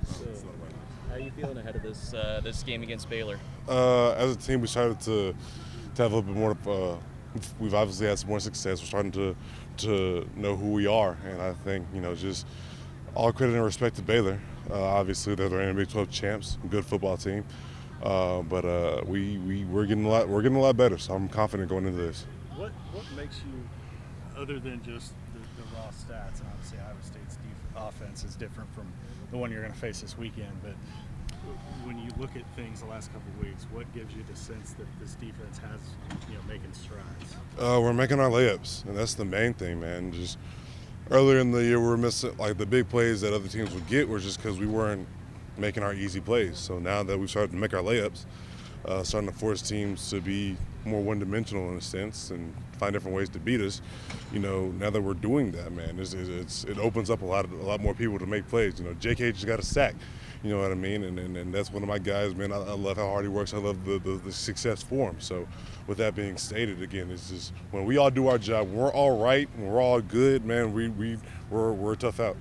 So, how are you feeling ahead of this game against Baylor? As a team, we started to have a little bit more. We've obviously had some more success. We're starting to know who we are, and I think just all credit and respect to Baylor. Obviously, they're the reigning Big 12 champs, good football team. But we're getting a lot better. So I'm confident going into this. What makes you, other than just the raw stats, and obviously Iowa State's offense is different from the one you're going to face this weekend, but when you look at things the last couple of weeks, what gives you the sense that this defense has, making strides? We're making our layups, and that's the main thing, man. Just earlier in the year, we were missing like the big plays that other teams would get, were just because we weren't making our easy plays. So now that we've started to make our layups, starting to force teams to be more one-dimensional in a sense and find different ways to beat us. Now that we're doing that, man, it opens up a lot more people to make plays. J.K. just got a sack. You know what I mean? And that's one of my guys, man. I love how hard he works. I love the success for him. So with that being stated, again, it's just when we all do our job, we're all right, and we're all good, man, we're tough out.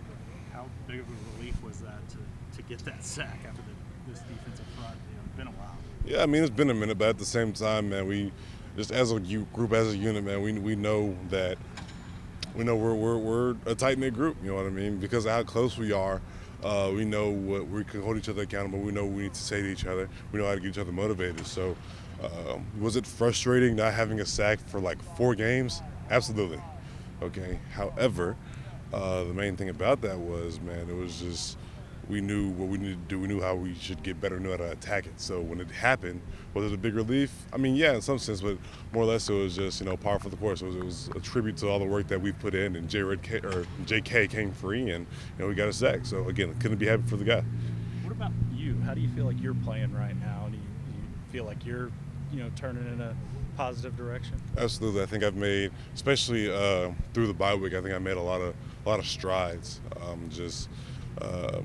How big of a relief was that to get that sack after this defensive front? It's been a while. Yeah, I mean, it's been a minute, but at the same time, man, we just as a group, as a unit, man, we know that we're a tight-knit group, you know what I mean? Because of how close we are, we know what we can hold each other accountable. We know what we need to say to each other. We know how to get each other motivated. So was it frustrating not having a sack for like 4 games? Absolutely. Okay. However, the main thing about that was, man, it was just we knew what we needed to do. We knew how we should get better, knew how to attack it. So when it happened, was it a big relief? I mean, yeah, in some sense, but more or less it was just, par for the course. It was a tribute to all the work that we put in, and JK came free, and we got a sack. So again, couldn't be happy for the guy. What about you? How do you feel like you're playing right now? Do you feel like you're, turning in a positive direction? Absolutely. I think I've made, especially through the bye week, I think I made a lot of strides.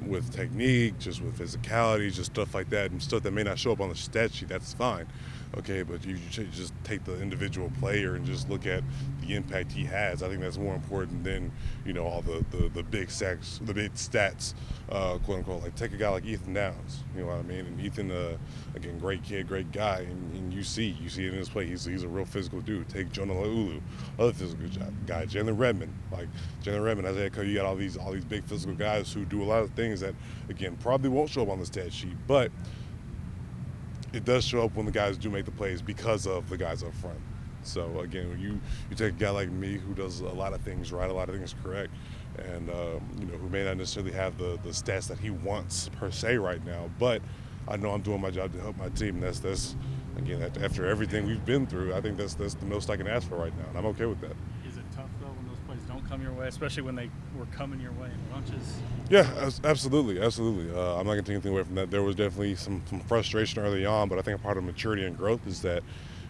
With technique, just with physicality, just stuff like that, and stuff that may not show up on the stat sheet. That's fine, okay. But you just take the individual player and just look at the impact he has. I think that's more important than all the big sacks, the big stats, quote unquote. Like take a guy like Ethan Downs, you know what I mean? And Ethan, again, great kid, great guy, and you see it in his play. He's a real physical dude. Take Jonah Laulu, other physical guy. Jalen Redmond, Isaiah Coe, you got all these big physical guys who do a lot of things that, again, probably won't show up on the stat sheet, but it does show up when the guys do make the plays because of the guys up front. So again, when you take a guy like me who does a lot of things right, a lot of things correct, and who may not necessarily have the stats that he wants per se right now, but I know I'm doing my job to help my team. That's again, after everything we've been through, I think that's the most I can ask for right now, and I'm okay with that. Is it tough though when those plays don't come your way, especially when they were coming your way in bunches? Yeah, absolutely. I'm not going to take anything away from that. There was definitely some frustration early on, but I think a part of maturity and growth is that,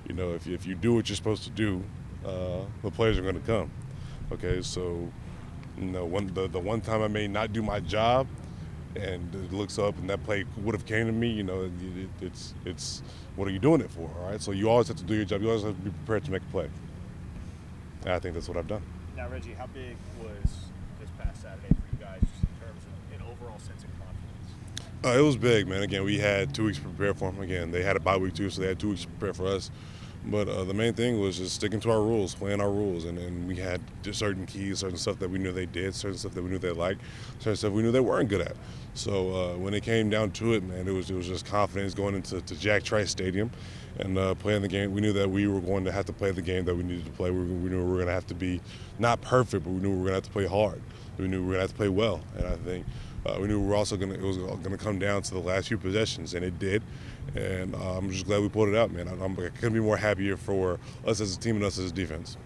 if you do what you're supposed to do, the players are going to come. Okay, so, the one time I may not do my job, and it looks up and that play would have came to me, it's what are you doing it for? All right, so you always have to do your job. You always have to be prepared to make a play. And I think that's what I've done. Now, Reggie, how big was this past Saturday for you guys just in terms of an overall sense of confidence? It was big, man. Again, we had 2 weeks to prepare for them. Again, they had a bye week too, so they had 2 weeks to prepare for us. But the main thing was just sticking to our rules, playing our rules, and then we had certain keys, certain stuff that we knew they did, certain stuff that we knew they liked, certain stuff we knew they weren't good at. So when it came down to it, man, it was just confidence going into Jack Trice Stadium and playing the game. We knew that we were going to have to play the game that we needed to play. We knew we were going to have to be not perfect, but we knew we were going to have to play hard. We knew we were going to have to play well, and I think we knew it was going to come down to the last few possessions, and it did. And I'm just glad we pulled it out, man. I couldn't be more happier for us as a team and us as a defense.